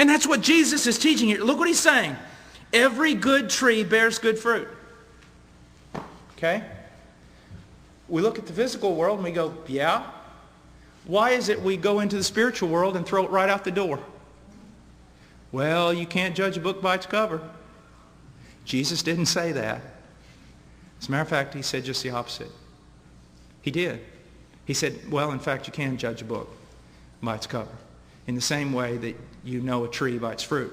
And that's what Jesus is teaching here. Look what he's saying. Every good tree bears good fruit. Okay? We look at the physical world and we go, yeah. Why is it we go into the spiritual world and throw it right out the door? Well, you can't judge a book by its cover. Jesus didn't say that. As a matter of fact, he said just the opposite. He did. He said, well, in fact, you can judge a book by its cover, in the same way that you know a tree by its fruit.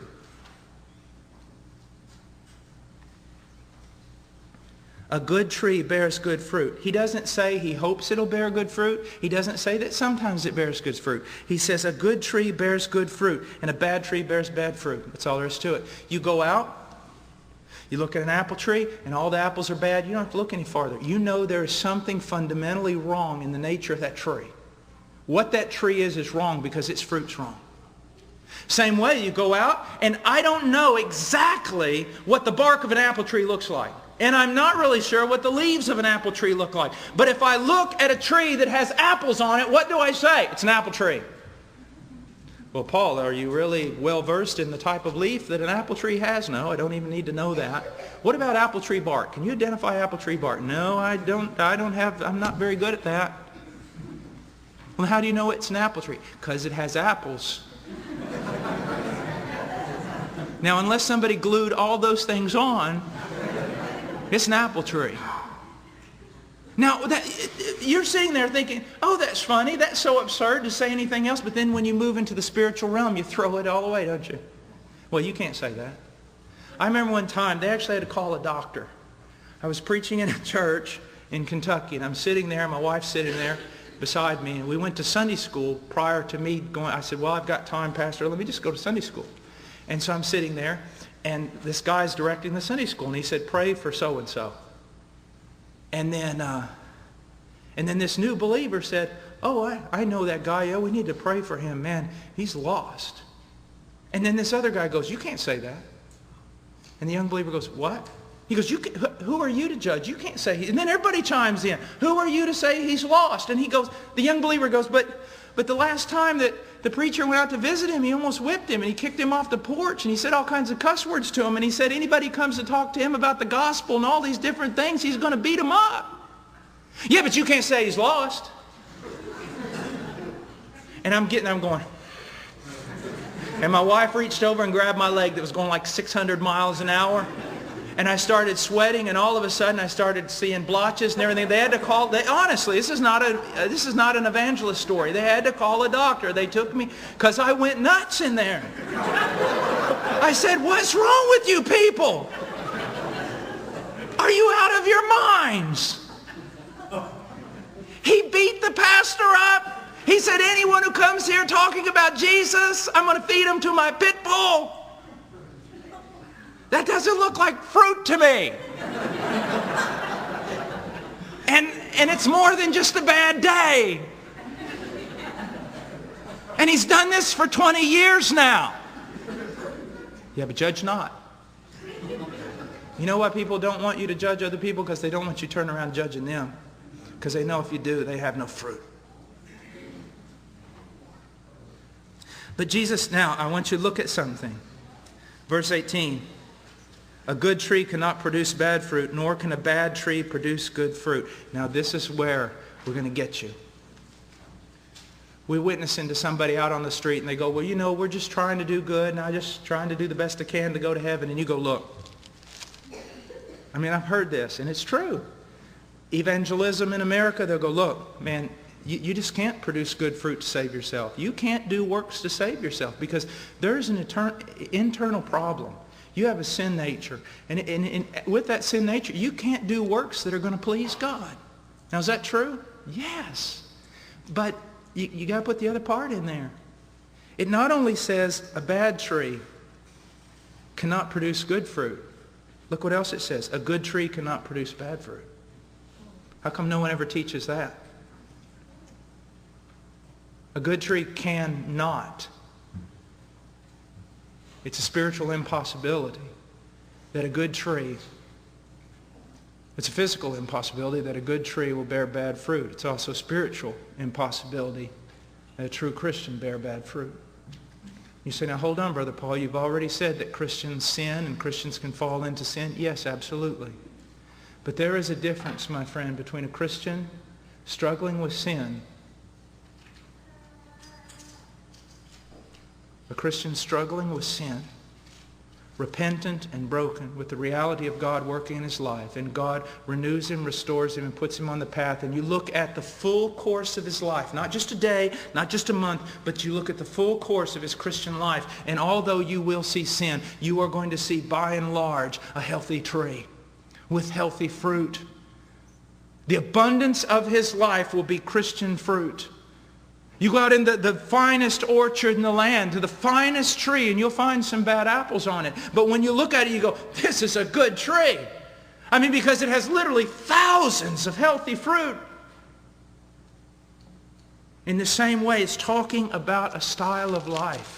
A good tree bears good fruit. He doesn't say he hopes it'll bear good fruit. He doesn't say that sometimes it bears good fruit. He says a good tree bears good fruit and a bad tree bears bad fruit. That's all there is to it. You go out, you look at an apple tree and all the apples are bad. You don't have to look any farther. You know there is something fundamentally wrong in the nature of that tree. What that tree is wrong because its fruit's wrong. Same way, you go out and I don't know exactly what the bark of an apple tree looks like. And I'm not really sure what the leaves of an apple tree look like. But if I look at a tree that has apples on it, what do I say? It's an apple tree. Well, Paul, are you really well versed in the type of leaf that an apple tree has? No, I don't even need to know that. What about apple tree bark? Can you identify apple tree bark? No, I'm not very good at that. Well, how do you know it's an apple tree? Because it has apples. Now, unless somebody glued all those things on, it's an apple tree. Now, you're sitting there thinking, oh, that's funny. That's so absurd to say anything else. But then when you move into the spiritual realm, you throw it all away, don't you? Well, you can't say that. I remember one time, they actually had to call a doctor. I was preaching in a church in Kentucky, and I'm sitting there, my wife's sitting there beside me, and we went to Sunday school prior to me going. I said, well, I've got time, Pastor. Let me just go to Sunday school. And so I'm sitting there. And this guy's directing the Sunday school, and he said, pray for so-and-so. And then this new believer said, oh, I know that guy. Yeah, we need to pray for him. Man, he's lost. And then this other guy goes, you can't say that. And the young believer goes, what? He goes, who are you to judge? You can't say. And then everybody chimes in. Who are you to say he's lost? And he goes, the young believer goes, but the last time that the preacher went out to visit him, he almost whipped him, and he kicked him off the porch, and he said all kinds of cuss words to him, and he said anybody comes to talk to him about the gospel and all these different things, he's going to beat him up. Yeah, but you can't say he's lost. And I'm going. And my wife reached over and grabbed my leg that was going like 600 miles an hour. And I started sweating, and all of a sudden I started seeing blotches and everything. They had to call, honestly, this is not an evangelist story. They had to call a doctor. They took me, because I went nuts in there. I said, what's wrong with you people? Are you out of your minds? He beat the pastor up. He said, anyone who comes here talking about Jesus, I'm going to feed him to my pit bull. That doesn't look like fruit to me. And it's more than just a bad day. And he's done this for 20 years now. Yeah, but judge not. You know why people don't want you to judge other people? Because they don't want you to turn around judging them. Because they know if you do, they have no fruit. But Jesus, now, I want you to look at something. Verse 18. A good tree cannot produce bad fruit, nor can a bad tree produce good fruit. Now this is where we're going to get you. We're witnessing to somebody out on the street and they go, well, you know, we're just trying to do good and I'm just trying to do the best I can to go to heaven. And you go, look. I mean, I've heard this and it's true. Evangelism in America, they'll go, look, man, you just can't produce good fruit to save yourself. You can't do works to save yourself because there's an internal problem. You have a sin nature. And with that sin nature, you can't do works that are going to please God. Now, is that true? Yes. But you got to put the other part in there. It not only says a bad tree cannot produce good fruit. Look what else it says. A good tree cannot produce bad fruit. How come no one ever teaches that? A good tree cannot. It's a spiritual impossibility that a good tree, it's a physical impossibility that a good tree will bear bad fruit. It's also a spiritual impossibility that a true Christian bear bad fruit. You say, now hold on, Brother Paul. You've already said that Christians sin and Christians can fall into sin. Yes, absolutely. But there is a difference, my friend, between a Christian struggling with sin, a Christian struggling with sin, repentant and broken with the reality of God working in his life, and God renews him, restores him, and puts him on the path, and you look at the full course of his life, not just a day, not just a month, but you look at the full course of his Christian life, and although you will see sin, you are going to see by and large a healthy tree with healthy fruit. The abundance of his life will be Christian fruit. You go out in the finest orchard in the land, to the finest tree, and you'll find some bad apples on it. But when you look at it, you go, this is a good tree. I mean, because it has literally thousands of healthy fruit. In the same way, it's talking about a style of life.